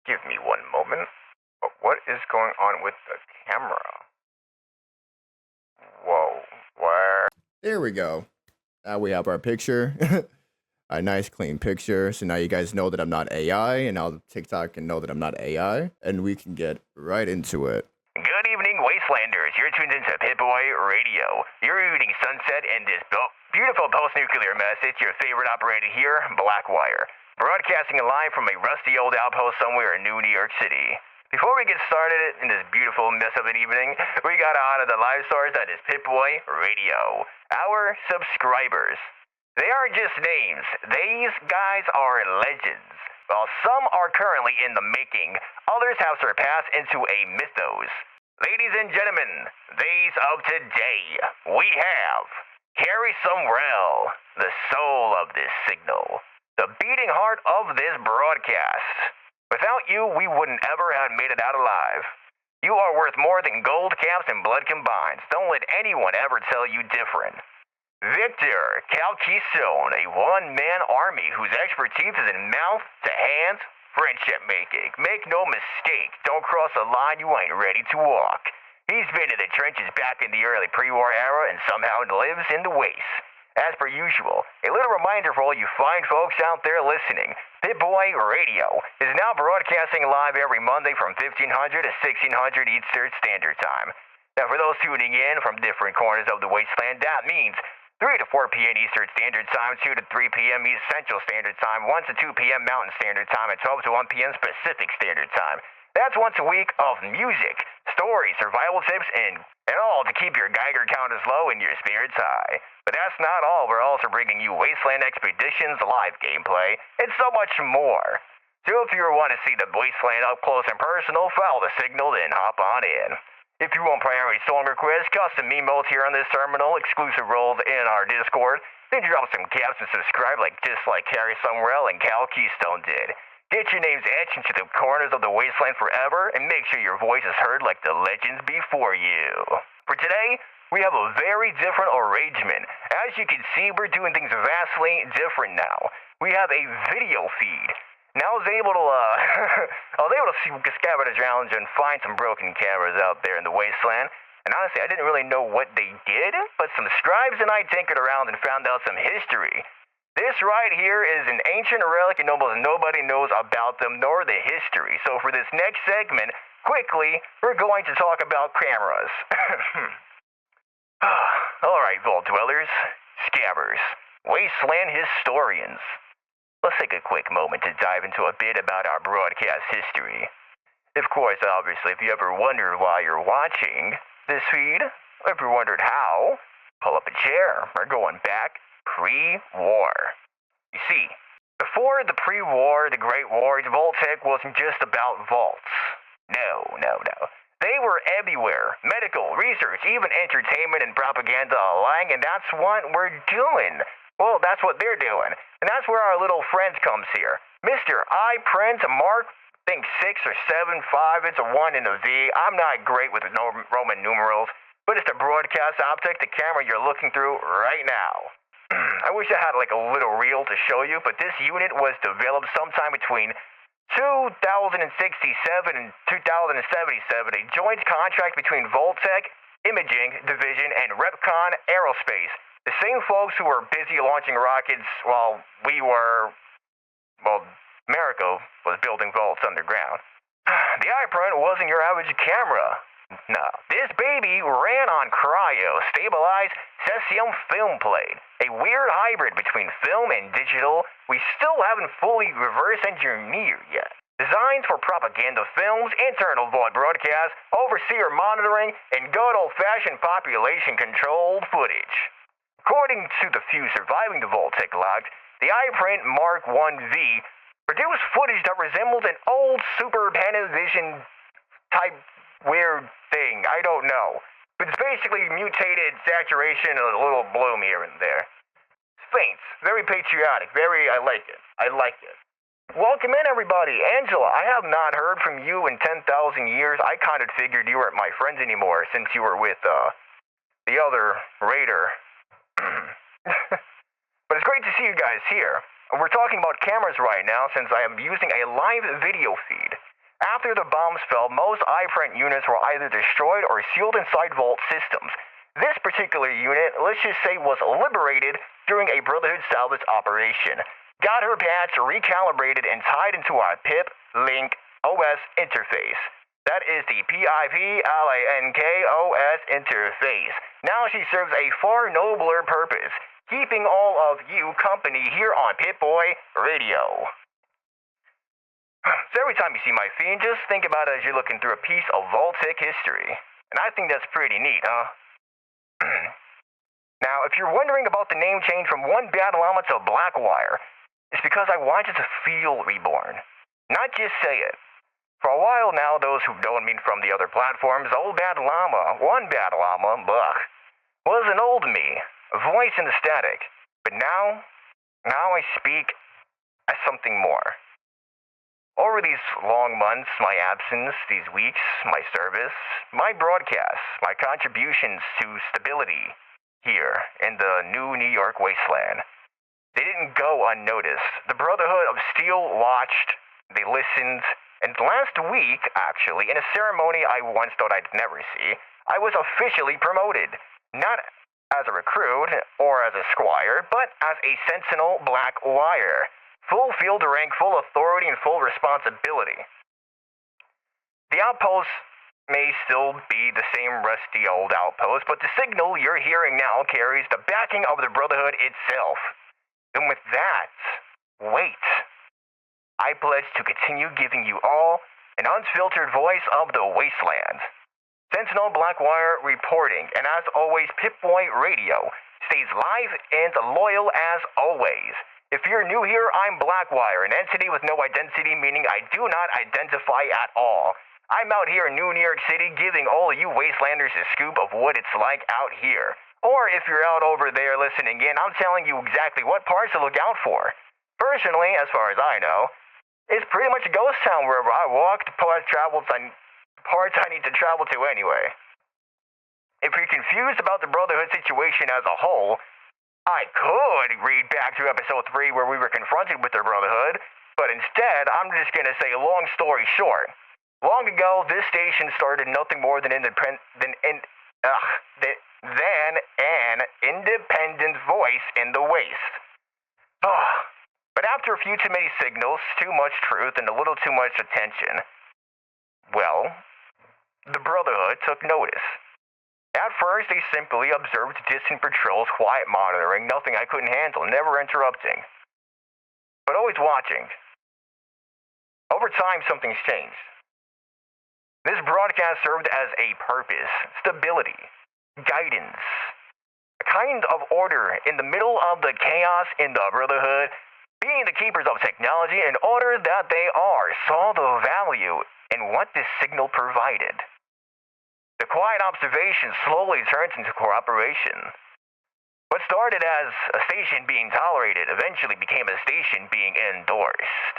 Give me one moment. But what is going on with the camera? Whoa, where? There we go. Now we have our picture. A nice clean picture. So now you guys know that I'm not AI, and now TikTok can know that I'm not AI, and we can get right into it. Good evening, Wastelanders. You're tuned into Pip-Boy Radio. You're evening sunset in this beautiful post-nuclear message. Your favorite operator here, Blackwire. Broadcasting live from a rusty old outpost somewhere in New York City. Before we get started in this beautiful mess of an evening, we got to honor the live stars that is Pip-Boy Radio. Our subscribers. They aren't just names. These guys are legends. While some are currently in the making, others have surpassed into a mythos. Ladies and gentlemen, these of today, we have Carrie Sumrell, the soul of this signal, the beating heart of this broadcast. Without you, we wouldn't ever have made it out alive. You are worth more than gold caps and blood combined. Don't let anyone ever tell you different. Victor Calquistone, a one-man army whose expertise is in mouth to hands friendship making. Make no mistake, don't cross a line you ain't ready to walk. He's been in the trenches back in the early pre-war era and somehow lives in the waste. As per usual, a little reminder for all you fine folks out there listening, Pip-Boy Radio is now broadcasting live every Monday from 1500 to 1600 Eastern Standard Time. Now for those tuning in from different corners of the Wasteland, that means 3 to 4 p.m. Eastern Standard Time, 2 to 3 p.m. East Central Standard Time, 1 to 2 p.m. Mountain Standard Time, and 12 to 1 p.m. Pacific Standard Time. That's once a week of music, stories, survival tips, and all to keep your Geiger counters low and your spirits high. But that's not all. We're also bringing you Wasteland Expeditions, live gameplay, and so much more. So if you want to see the Wasteland up close and personal, follow the signal, then hop on in. If you want priority song requests, custom emotes here on this terminal, exclusive roles in our Discord, then drop some caps and subscribe like Carrie Sumrell and Cal Keystone did. Get your names etched into the corners of the Wasteland forever, and make sure your voice is heard like the legends before you. For today, we have a very different arrangement. As you can see, we're doing things vastly different now. We have a video feed. Now I was able to scavenge around and find some broken cameras out there in the Wasteland. And honestly, I didn't really know what they did, but some scribes and I tinkered around and found out some history. This right here is an ancient relic and almost nobody knows about them nor the history. So for this next segment, quickly, we're going to talk about cameras. Alright, Vault Dwellers, Scabbers, Wasteland Historians. Let's take a quick moment to dive into a bit about our broadcast history. Of course, obviously, if you ever wondered why you're watching this feed, or if you wondered how, pull up a chair. We're going back pre-war. You see, before the pre-war, the Great War, Vault-Tech wasn't just about vaults. No. They were everywhere. Medical, research, even entertainment and propaganda alike, and that's what we're doing. Well, that's what they're doing. And that's where our little friend comes here. Mr. I Print Mark, I think 6 or 7, 5, it's a 1 and a V. I'm not great with Roman numerals, but it's the broadcast optic, the camera you're looking through right now. I wish I had like a little reel to show you, but this unit was developed sometime between 2067 and 2077, a joint contract between Vault-Tech Imaging Division and Repcon Aerospace. The same folks who were busy launching rockets while America was building vaults underground. The iPrint wasn't your average camera. No, this baby ran on cryo-stabilized cesium film plate, a weird hybrid between film and digital we still haven't fully reverse engineered yet. Designed for propaganda films, internal vault broadcasts, overseer monitoring, and good old-fashioned population-controlled footage. According to the few surviving the Vault-Tech logs, the iPrint Mark 1V produced footage that resembled an old Super Panavision type weird thing. I don't know. But it's basically mutated saturation and a little bloom here and there. It's faint, very patriotic, I like it. Welcome in, everybody. Angela, I have not heard from you in 10,000 years. I kind of figured you weren't my friends anymore since you were with the other raider. But it's great to see you guys here. We're talking about cameras right now since I am using a live video feed. After the bombs fell, most iPrint units were either destroyed or sealed inside vault systems. This particular unit, let's just say, was liberated during a Brotherhood salvage operation. Got her patch recalibrated and tied into our Pip-Link OS interface. That is the PIP-LINKOS interface. Now she serves a far nobler purpose, keeping all of you company here on Pip-Boy Radio. So every time you see my feed, just think about it as you're looking through a piece of Vault-Tec history. And I think that's pretty neat, huh? Now, if you're wondering about the name change from one Battle Llama to Blackwire, it's because I wanted to feel reborn, not just say it. For a while now, those who've known me from the other platforms, old Battle Llama, one Battle Llama, was an old me, a voice in the static. But now I speak as something more. Over these long months, my absence, these weeks, my service, my broadcasts, my contributions to stability here in the new New York Wasteland, they didn't go unnoticed. The Brotherhood of Steel watched, they listened, and last week, actually, in a ceremony I once thought I'd never see, I was officially promoted. Not as a recruit or as a squire, but as a Sentinel Blackwire. Full field rank, full authority, and full responsibility. The outpost may still be the same rusty old outpost, but the signal you're hearing now carries the backing of the Brotherhood itself. And with that, wait. I pledge to continue giving you all an unfiltered voice of the Wasteland. Sentinel Blackwire reporting, and as always, Pip-Boy Radio stays live and loyal as always. If you're new here, I'm Blackwire, an entity with no identity, meaning I do not identify at all. I'm out here in New York City giving all you Wastelanders a scoop of what it's like out here. Or if you're out over there listening in, I'm telling you exactly what parts to look out for. Personally, as far as I know, it's pretty much a ghost town wherever I walk, the parts I need to travel to anyway. If you're confused about the Brotherhood situation as a whole, I could read back to episode 3 where we were confronted with the Brotherhood, but instead, I'm just gonna say long story short. Long ago, this station started nothing more than an independent voice in the waste. But after a few too many signals, too much truth, and a little too much attention, well, the Brotherhood took notice. At first, they simply observed distant patrols, quiet monitoring, nothing I couldn't handle, never interrupting. But always watching. Over time, something's changed. This broadcast served as a purpose, stability, guidance, a kind of order in the middle of the chaos in the Brotherhood. Being the keepers of technology in order that they are, saw the value in what this signal provided. The quiet observation slowly turns into cooperation. What started as a station being tolerated eventually became a station being endorsed.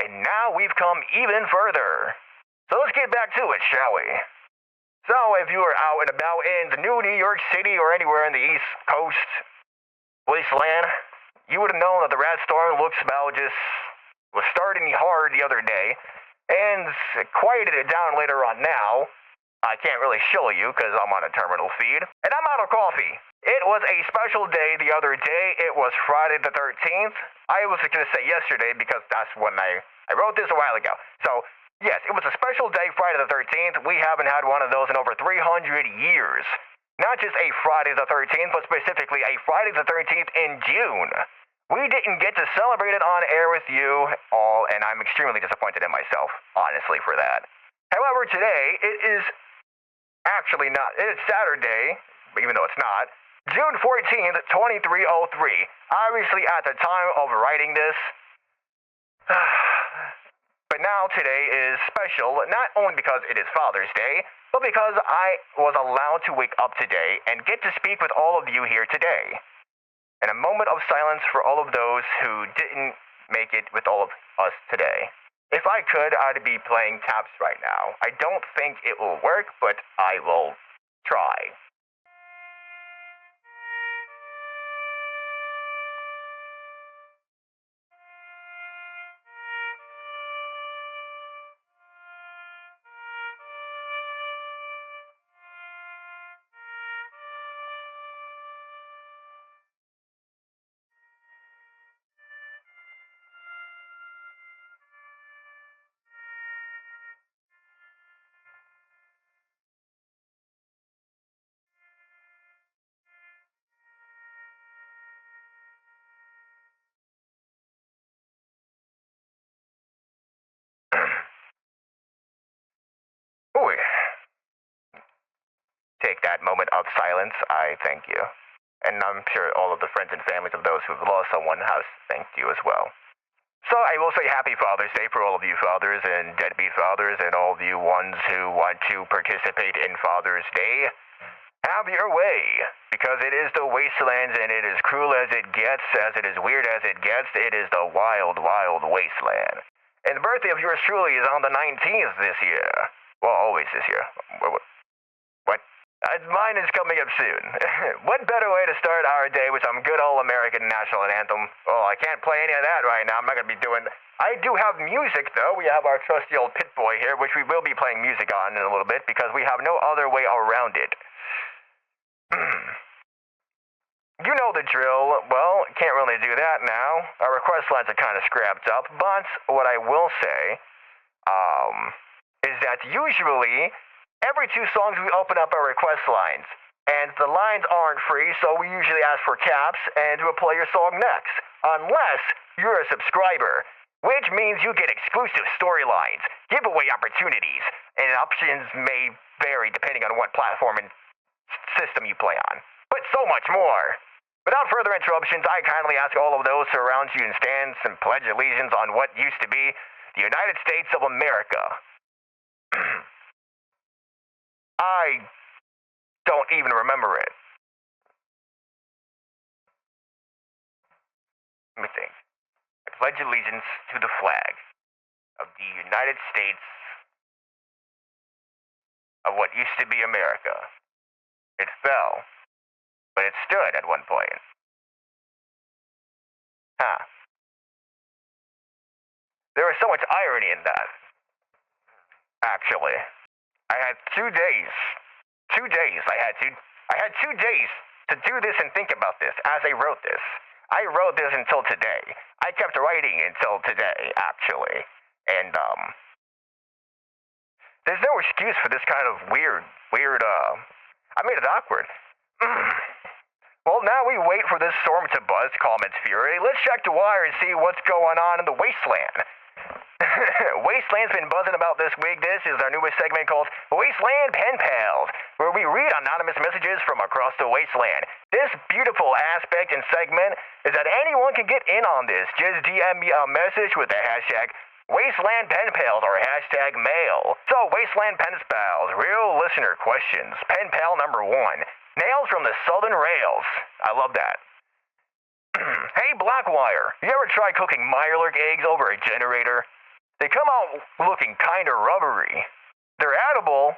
And now we've come even further. So let's get back to it, shall we? So if you are out and about in the new New York City or anywhere in the East Coast Wasteland, you would have known that the rat storm was starting hard the other day, and quieted it down later on now. I can't really show you because I'm on a terminal feed. And I'm out of coffee. It was a special day the other day. It was Friday the 13th. I was going to say yesterday because that's when I wrote this a while ago. So, yes, it was a special day, Friday the 13th. We haven't had one of those in over 300 years. Not just a Friday the 13th, but specifically a Friday the 13th in June. We didn't get to celebrate it on air with you all, and I'm extremely disappointed in myself, honestly, for that. However, today, it is actually not. It's Saturday, even though it's not. June 14th, 2303. Obviously, at the time of writing this. But now today is special, not only because it is Father's Day, but because I was allowed to wake up today and get to speak with all of you here today. And a moment of silence for all of those who didn't make it with all of us today. If I could, I'd be playing taps right now. I don't think it will work, but I will try. take that moment of silence, I thank you. And I'm sure all of the friends and families of those who've lost someone has thanked you as well. So I will say Happy Father's Day for all of you fathers and deadbeat fathers and all of you ones who want to participate in Father's Day. Have your way, because it is the Wasteland, and it is cruel as it gets, as it is weird as it gets. It is the wild, wild Wasteland. And the birthday of yours truly is on the 19th this year. Well, always this year. What? Mine is coming up soon. What better way to start our day with some good old American national anthem? Oh, I can't play any of that right now. I'm not going to be doing... I do have music, though. We have our trusty old Pip-Boy here, which we will be playing music on in a little bit, because we have no other way around it. You know the drill. Well, can't really do that now. Our request lines are kind of scrapped up, but what I will say is that usually every 2 songs we open up our request lines, and the lines aren't free, so we usually ask for caps and we'll play your song next, unless you're a subscriber, which means you get exclusive storylines, giveaway opportunities, and options may vary depending on what platform and system you play on, but so much more. Without further interruptions, I kindly ask all of those around you and stand and pledge allegiance on what used to be the United States of America. I don't even remember it. Let me think. I pledge allegiance to the flag of the United States of what used to be America. It fell, but it stood at one point. There was so much irony in that. Actually, I had 2 days. 2 days. I had 2 days to do this and think about this as I wrote this. I wrote this until today. I kept writing until today, actually. And, there's no excuse for this kind of weird, I made it awkward. Well, now we wait for this storm to buzz, comments Fury. Let's check the wire and see what's going on in the Wasteland. Wasteland's been buzzing about this week. This is our newest segment called Wasteland Pen Pals, where we read anonymous messages from across the Wasteland. This beautiful aspect and segment is that anyone can get in on this. Just DM me a message with the hashtag Wasteland Pen Pals or hashtag mail. So, Wasteland Pen Pals, real listener questions. Pen Pal number 1. Nails from the Southern Rails. I love that. Hey, Blackwire, you ever try cooking Mirelurk eggs over a generator? They come out looking kinda rubbery. They're edible,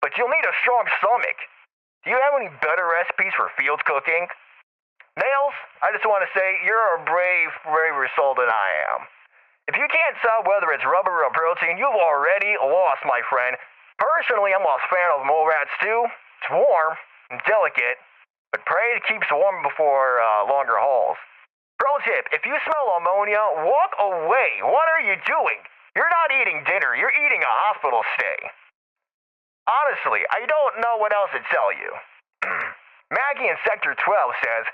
but you'll need a strong stomach. Do you have any better recipes for field cooking? Nails, I just want to say you're a braver soul than I am. If you can't tell whether it's rubber or protein, you've already lost, my friend. Personally, I'm a fan of mole rat stew. It's warm and delicate, but pray it keeps warm before longer hauls. Pro tip, if you smell ammonia, walk away. What are you doing? You're not eating dinner, you're eating a hospital stay. Honestly, I don't know what else to tell you. Maggie in Sector 12 says,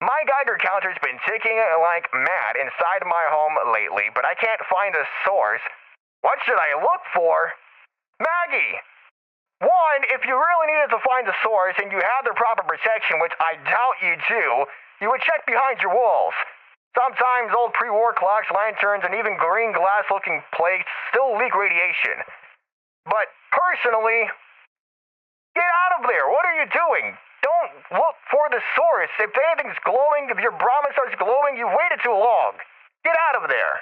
my Geiger counter's been ticking like mad inside my home lately, but I can't find a source. What should I look for? Maggie! 1, if you really needed to find the source and you have the proper protection, which I doubt you do, you would check behind your walls. Sometimes old pre-war clocks, lanterns, and even green glass-looking plates still leak radiation. But personally, get out of there. What are you doing? Don't look for the source. If anything's glowing, if your brahmin starts glowing, you waited too long. Get out of there.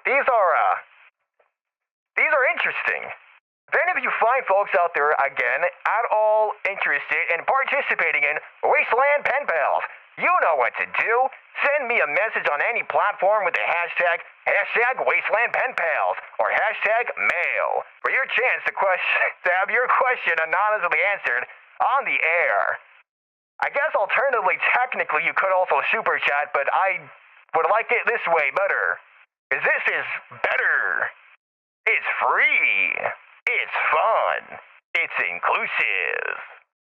These are interesting. If any of you fine folks out there, again, at all interested in participating in Wasteland Pen Pals, you know what to do. Send me a message on any platform with the hashtag Wasteland Pen Pals or hashtag mail for your chance to have your question anonymously answered on the air. I guess alternatively, technically, you could also super chat, but I would like it this way better. Because this is better. It's free. It's fun. It's inclusive.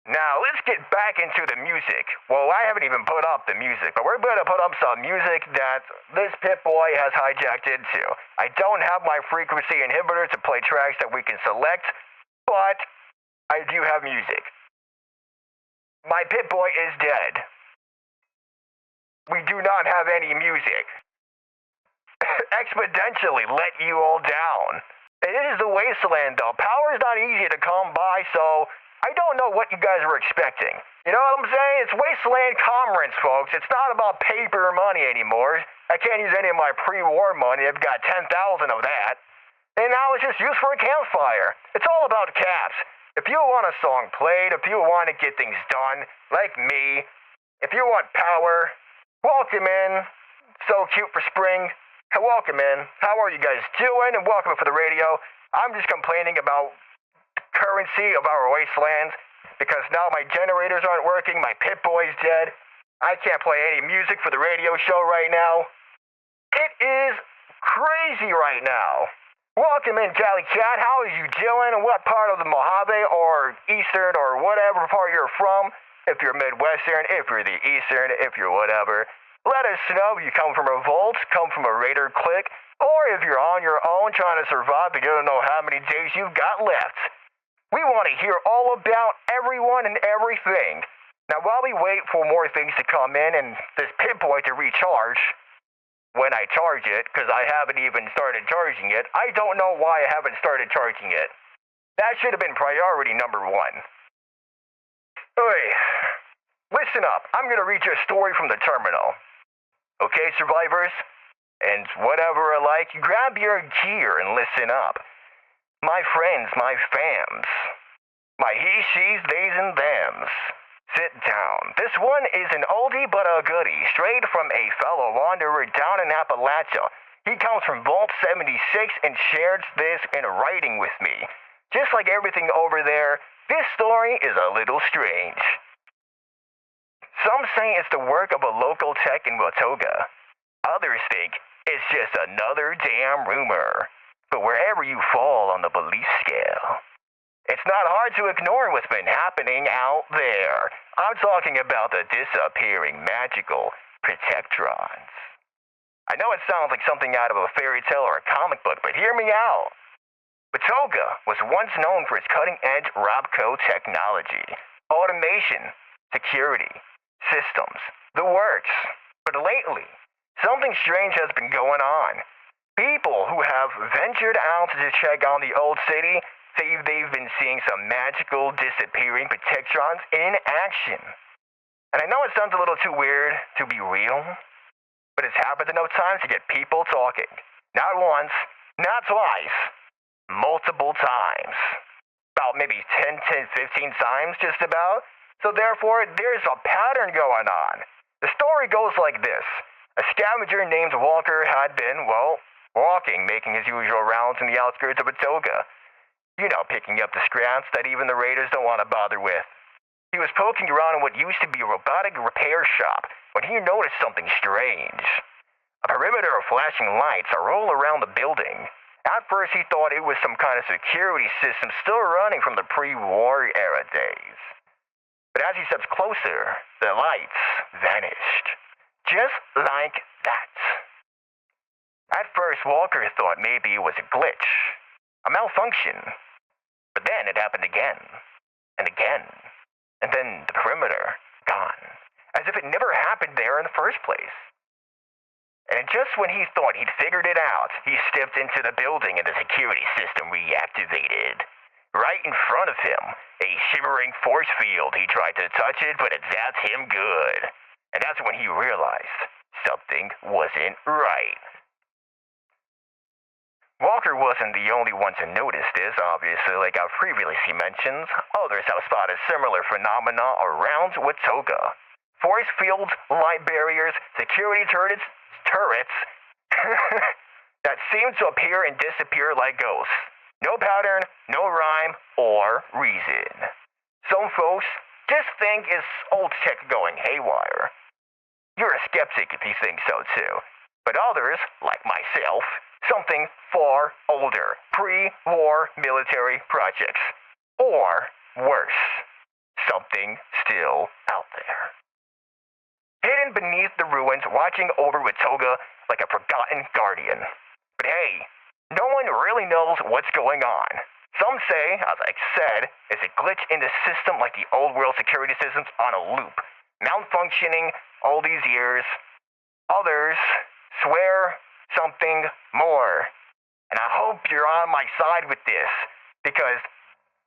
Now, let's get back into the music. Well, I haven't even put up the music, but we're going to put up some music that this Pip-Boy has hijacked into. I don't have my frequency inhibitor to play tracks that we can select, but I do have music. My Pip-Boy is dead. We do not have any music. Exponentially let you all down. It is the Wasteland, though. Power is not easy to come by, so I don't know what you guys were expecting. You know what I'm saying? It's Wasteland Commerce, folks. It's not about paper money anymore. I can't use any of my pre-war money. I've got 10,000 of that. And now it's just used for a campfire. It's all about caps. If you want a song played, if you want to get things done, like me, if you want power, welcome in. So cute for spring. Welcome in. How are you guys doing? And welcome for the radio. I'm just complaining about currency of our wastelands because now my generators aren't working. My Pip-Boy's dead. I can't play any music for the radio show right now. It is crazy right now. Welcome in, Cali Cat. How are you doing? And what part of the Mojave or Eastern or whatever part you're from? If you're Midwestern, if you're the Eastern, if you're whatever. Let us know if you come from a revolt, come from a raider clique, or if you're on your own trying to survive and you don't know how many days you've got left. We want to hear all about everyone and everything. Now, while we wait for more things to come in and this Pip-Boy to recharge, when I charge it, because I haven't even started charging it, I don't know why I haven't started charging it. That should have been priority number one. Hey, listen up. I'm going to read you a story from the terminal. Okay, survivors? And whatever alike, grab your gear and listen up. My friends, my fams, my he, she's, theys, and thems. Sit down. This one is an oldie but a goodie, straight from a fellow wanderer down in Appalachia. He comes from Vault 76 and shares this in writing with me. Just like everything over there, this story is a little strange. Some say it's the work of a local tech in Watoga. Others think it's just another damn rumor. But wherever you fall on the belief scale, it's not hard to ignore what's been happening out there. I'm talking about the disappearing magical protectrons. I know it sounds like something out of a fairy tale or a comic book, but hear me out. Watoga was once known for its cutting-edge Robco technology, automation, security, systems, the works. But lately, something strange has been going on. People who have ventured out to check on the old city say they've been seeing some magical disappearing protectrons in action. And I know it sounds a little too weird to be real, but it's happened enough times to get people talking. Not once, not twice, multiple times. About maybe 10, 15 times just about. So therefore, there's a pattern going on. The story goes like this. A scavenger named Walker had been, walking, making his usual rounds in the outskirts of Watoga. You know, picking up the scraps that even the raiders don't want to bother with. He was poking around in what used to be a robotic repair shop when he noticed something strange. A perimeter of flashing lights are all around the building. At first, he thought it was some kind of security system still running from the pre-war era days. But as he steps closer, the lights vanished. Just like that. At first, Walker thought maybe it was a glitch, a malfunction. But then it happened again, and again, and then the perimeter gone, as if it never happened there in the first place. And just when he thought he'd figured it out, he stepped into the building and the security system reactivated. Right in front of him, a shimmering force field. He tried to touch it, but it zapped him good. And that's when he realized something wasn't right. Walker wasn't the only one to notice this, obviously, like I previously mentioned. Others have spotted similar phenomena around Watoga. Force fields, light barriers, security turrets that seem to appear and disappear like ghosts. No pattern, no rhyme, or reason. Some folks just think it's old tech going haywire. You're a skeptic if you think so too. But others, like myself, something far older, pre-war military projects. Or worse, something still out there. Hidden beneath the ruins, watching over Watoga like a forgotten guardian. But hey, no one really knows what's going on. Some say, as I said, it's a glitch in the system like the old world security systems on a loop, malfunctioning all these years. Others swear something more. And I hope you're on my side with this, because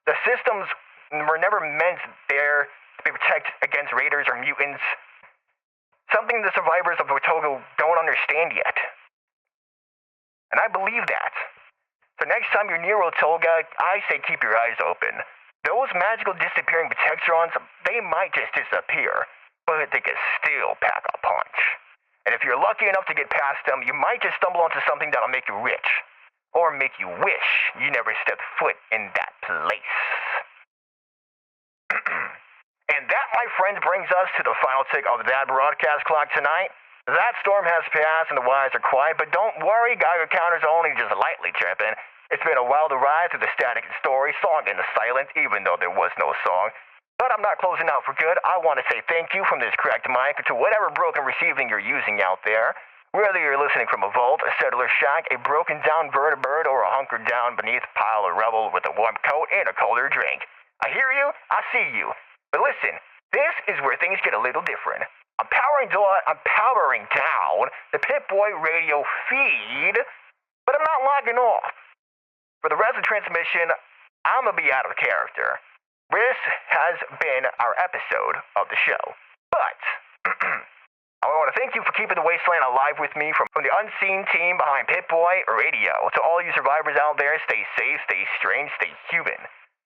the systems were never meant there to protect against raiders or mutants. Something the survivors of Watogo don't understand yet. And I believe that. So next time you're near Watoga, I say keep your eyes open. Those magical disappearing Protectrons, they might just disappear, but they can still pack a punch. And if you're lucky enough to get past them, you might just stumble onto something that'll make you rich. Or make you wish you never stepped foot in that place. And that, my friends, brings us to the final tick of that broadcast clock tonight. That storm has passed and the wires are quiet, but don't worry, Geiger counter's only just lightly tripping. It's been a wild ride through the static story, song in the silence, even though there was no song. But I'm not closing out for good. I want to say thank you from this cracked mic to whatever broken receiving you're using out there. Whether you're listening from a vault, a settler shack, a broken down vertebrate, or a hunkered down beneath a pile of rubble with a warm coat and a colder drink. I hear you, I see you. But listen, this is where things get a little different. I'm powering down the Pip-Boy Radio feed, but I'm not logging off. For the rest of the transmission, I'm going to be out of character. This has been our episode of the show. But I want to thank you for keeping the Wasteland alive with me from the unseen team behind Pip-Boy Radio. To all you survivors out there, stay safe, stay strange, stay human.